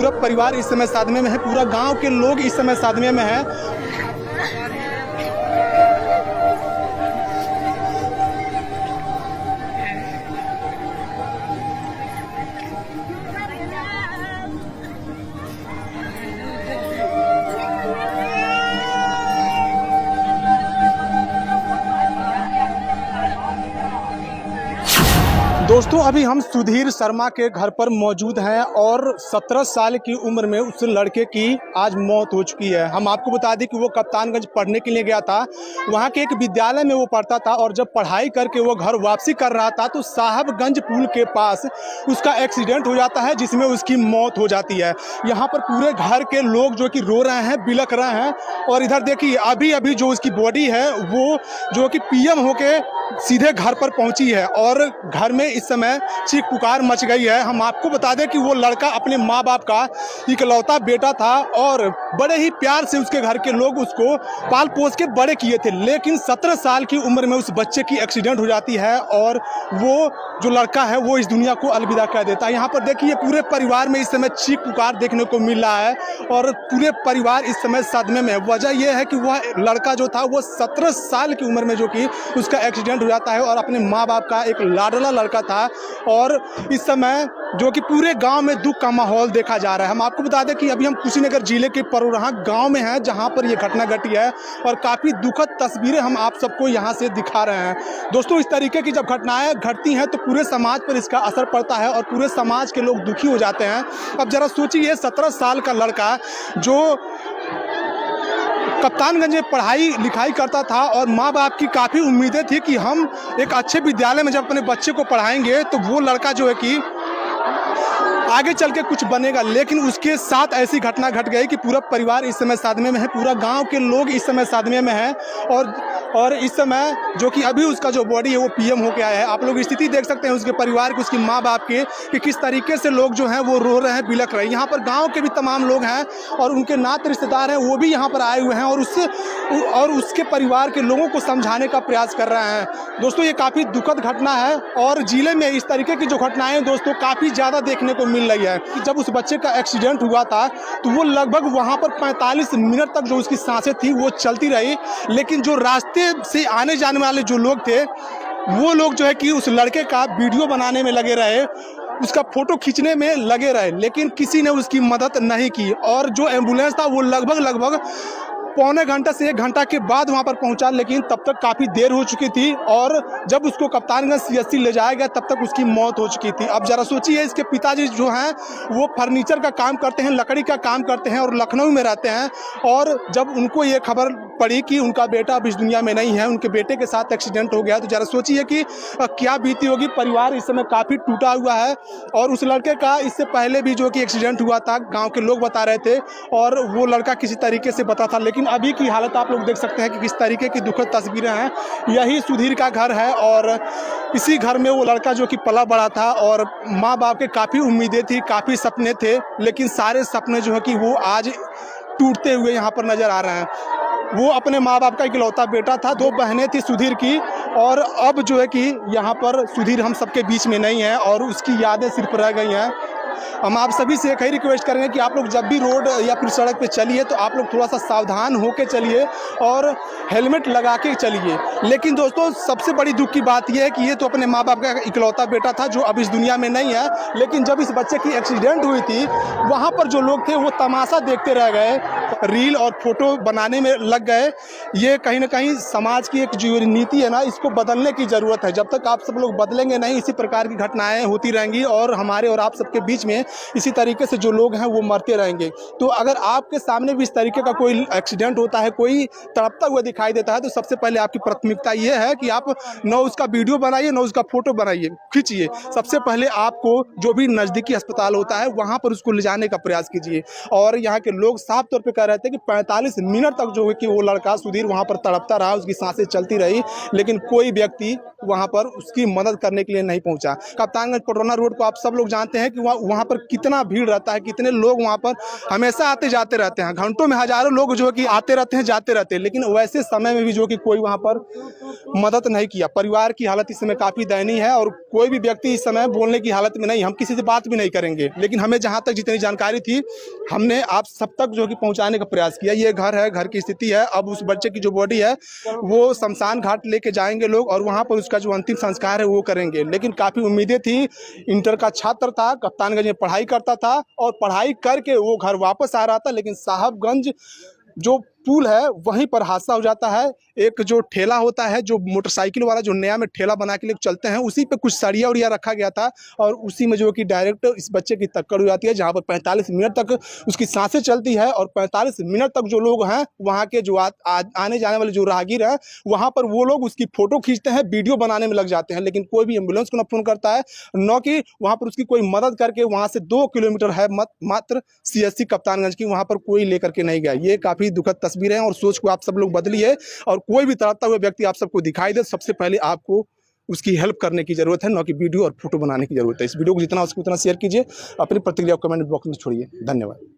पूरा परिवार इस समय सदमे में है, पूरा गांव के लोग इस समय सदमे में है। दोस्तों अभी हम सुधीर शर्मा के घर पर मौजूद हैं और 17 साल की उम्र में उस लड़के की आज मौत हो चुकी है। हम आपको बता दें कि वो कप्तानगंज पढ़ने के लिए गया था, वहाँ के एक विद्यालय में वो पढ़ता था और जब पढ़ाई करके वो घर वापसी कर रहा था तो साहबगंज पुल के पास उसका एक्सीडेंट हो जाता है जिसमें उसकी मौत हो जाती है। यहाँ पर पूरे घर के लोग जो कि रो रहे हैं, बिलख रहे हैं और इधर देखिए अभी अभी जो उसकी बॉडी है वो जो कि पीएम होके सीधे घर पर पहुंची है और घर में इस समय चीख पुकार मच गई है। हम आपको बता दें कि वो लड़का अपने माँ बाप का इकलौता बेटा था और बड़े ही प्यार से उसके घर के लोग उसको पाल पोस के बड़े किए थे, लेकिन 17 साल की उम्र में उस बच्चे की एक्सीडेंट हो जाती है और वो जो लड़का है वो इस दुनिया को अलविदा कह देता है। यहाँ पर देखिए पूरे परिवार में इस समय चीख पुकार देखने को मिल रहा है और पूरे परिवार इस समय सदमे में है। वजह यह है कि वह लड़का जो था वो 17 साल की उम्र में जो कि उसका एक्सीडेंट हो जाता है और अपने माँ बाप का एक लाडला लड़का था और इस समय जो कि पूरे गांव में दुख का माहौल देखा जा रहा है। हम आपको बता दें कि अभी हम कुशीनगर जिले के परोराहा गांव में हैं जहां पर यह घटना घटी है और काफ़ी दुखद तस्वीरें हम आप सबको यहां से दिखा रहे हैं। दोस्तों इस तरीके की जब घटनाएं घटती हैं तो पूरे समाज पर इसका असर पड़ता है और पूरे समाज के लोग दुखी हो जाते हैं। अब जरा सोचिए 17 साल का लड़का जो कप्तानगंज में पढ़ाई लिखाई करता था और माँ बाप की काफ़ी उम्मीदें थी कि हम एक अच्छे विद्यालय में जब अपने बच्चे को पढ़ाएंगे तो वो लड़का जो है कि आगे चल के कुछ बनेगा, लेकिन उसके साथ ऐसी घटना घट गई कि पूरा परिवार इस समय सदमे में है, पूरा गांव के लोग इस समय सदमे में हैं और इस समय जो कि अभी उसका जो बॉडी है वो पीएम होके आया है। आप लोग स्थिति देख सकते हैं उसके परिवार की, उसकी माँ बाप के कि किस तरीके से लोग जो हैं वो रो रहे हैं, बिलख रहे हैं। यहाँ पर गाँव के भी तमाम लोग हैं और उनके नाते रिश्तेदार हैं वो भी यहाँ पर आए हुए हैं और उसके परिवार के लोगों को समझाने का प्रयास कर रहे हैं। दोस्तों ये काफ़ी दुखद घटना है और जिले में इस तरीके की जो घटनाएं दोस्तों काफ़ी ज़्यादा देखने को मिल रही है कि जब उस बच्चे का एक्सीडेंट हुआ था तो वो लगभग वहाँ पर 45 मिनट तक जो उसकी सांसें थी वो चलती रही, लेकिन जो रास्ते से आने जाने वाले जो लोग थे वो लोग जो है कि उस लड़के का वीडियो बनाने में लगे रहे, उसका फोटो खींचने में लगे रहे, लेकिन किसी ने उसकी मदद नहीं की और जो एम्बुलेंस था वो लगभग पौने घंटा से 1 घंटा के बाद वहां पर पहुंचा, लेकिन तब तक काफ़ी देर हो चुकी थी और जब उसको कप्तानगंज सीएचसी ले जाया गया तब तक उसकी मौत हो चुकी थी। अब जरा सोचिए इसके पिताजी जो हैं वो फर्नीचर का काम करते हैं, लकड़ी का काम करते हैं और लखनऊ में रहते हैं और जब उनको ये खबर पड़ी कि उनका बेटा अब इस दुनिया में नहीं है, उनके बेटे के साथ एक्सीडेंट हो गया, तो जरा सोचिए कि क्या बीती होगी। परिवार इस समय काफ़ी टूटा हुआ है और उस लड़के का इससे पहले भी जो कि एक्सीडेंट हुआ था गाँव के लोग बता रहे थे और वो लड़का किसी तरीके से बता था, लेकिन अभी की हालत आप लोग देख सकते हैं कि किस तरीके की दुखद तस्वीरें हैं। यही सुधीर का घर है और इसी घर में वो लड़का जो कि पला बड़ा था और माँ बाप के काफ़ी उम्मीदें थी, काफ़ी सपने थे, लेकिन सारे सपने जो है कि वो आज टूटते हुए यहाँ पर नज़र आ रहे हैं। वो अपने माँ बाप का इकलौता बेटा था, 2 बहनें थी सुधीर की और अब जो है कि यहाँ पर सुधीर हम सबके बीच में नहीं है और उसकी यादें सिर्फ रह गई हैं। हम आप सभी से एक ही रिक्वेस्ट करेंगे कि आप लोग जब भी रोड या फिर सड़क पे चलिए तो आप लोग थोड़ा सा सावधान होकर चलिए और हेलमेट लगा के चलिए। लेकिन दोस्तों सबसे बड़ी दुख की बात यह है कि ये तो अपने माँ बाप का इकलौता बेटा था जो अब इस दुनिया में नहीं है, लेकिन जब इस बच्चे की एक्सीडेंट हुई थी वहाँ पर जो लोग थे वो तमाशा देखते रह गए, रील और फोटो बनाने में लग गए। ये कहीं ना कहीं समाज की एक जो नीति है ना, इसको बदलने की ज़रूरत है। जब तक आप सब लोग बदलेंगे नहीं, इसी प्रकार की घटनाएं होती रहेंगी और हमारे और आप सबके बीच में इसी तरीके से जो लोग हैं वो मरते रहेंगे। तो अगर आपके सामने भी इस तरीके का कोई एक्सीडेंट होता है, कोई तड़पता हुआ दिखाई देता है, तो सबसे पहले आपकी प्राथमिकता ये है कि आप न उसका वीडियो बनाइए न उसका फोटो बनाइए, खींचिए। सबसे पहले आपको जो भी नज़दीकी अस्पताल होता है वहाँ पर उसको ले जाने का प्रयास कीजिए। और यहाँ के लोग साफ तौर पर कह रहे थे कि 45 मिनट तक जो है कि वो लड़का सुधीर वहाँ पर तड़पता रहा, उसकी सांसें चलती रही, लेकिन कोई व्यक्ति वहाँ पर उसकी मदद करने के लिए नहीं पहुँचा। कप्तानगंज पटरौना रोड को आप सब लोग जानते हैं कि वहाँ पर कितना भीड़ रहता है, कितने लोग वहाँ पर हमेशा आते जाते रहते हैं, घंटों में हज़ारों लोग जो है कि आते रहते हैं जाते रहते हैं, लेकिन वैसे समय में भी जो कि कोई वहाँ पर मदद नहीं किया। परिवार की हालत इस समय काफ़ी दयनीय है और कोई भी व्यक्ति इस समय बोलने की हालत में नहीं, हम किसी से बात भी नहीं करेंगे, लेकिन हमें जहाँ तक जितनी जानकारी थी हमने आप सब तक जो कि पहुँचाने का प्रयास किया। ये घर है, घर की स्थिति है, अब उस बच्चे की जो बॉडी है वो शमशान घाट लेके जाएंगे लोग और वहाँ पर उसका जो अंतिम संस्कार है वो करेंगे। लेकिन काफ़ी उम्मीदें थी, इंटर का छात्र था, कप्तानगंज में पढ़ाई करता था और पढ़ाई करके वो घर वापस आ रहा था, लेकिन साहबगंज जो पुल है वहीं पर हादसा हो जाता है। एक जो ठेला होता है, जो मोटरसाइकिल वाला जो नया में ठेला बना के लेकर चलते हैं, उसी पे कुछ सरिया उरिया रखा गया था और उसी में जो कि डायरेक्ट इस बच्चे की टक्कर हो जाती है, जहां पर 45 मिनट तक उसकी सांसें चलती है और 45 मिनट तक जो लोग हैं वहां के जो आने जाने वाले जो राहगीर हैं वहां पर वो लोग उसकी फोटो खींचते हैं, वीडियो बनाने में लग जाते हैं, लेकिन कोई भी एम्बुलेंस को न फोन करता है, न कि वहाँ पर उसकी कोई मदद करके वहाँ से 2 किलोमीटर है मात्र CSC कप्तानगंज की, वहाँ पर कोई लेकर के नहीं गया। ये काफ़ी दुखद तस्वीरें हैं और सोच को आप सब लोग बदलिए और कोई भी तड़पता हुआ व्यक्ति आप सबको दिखाई दे, सबसे पहले आपको उसकी हेल्प करने की ज़रूरत है, न कि वीडियो और फोटो बनाने की ज़रूरत है। इस वीडियो को जितना हो सके उतना शेयर कीजिए, अपनी प्रतिक्रिया कमेंट बॉक्स में छोड़िए। धन्यवाद।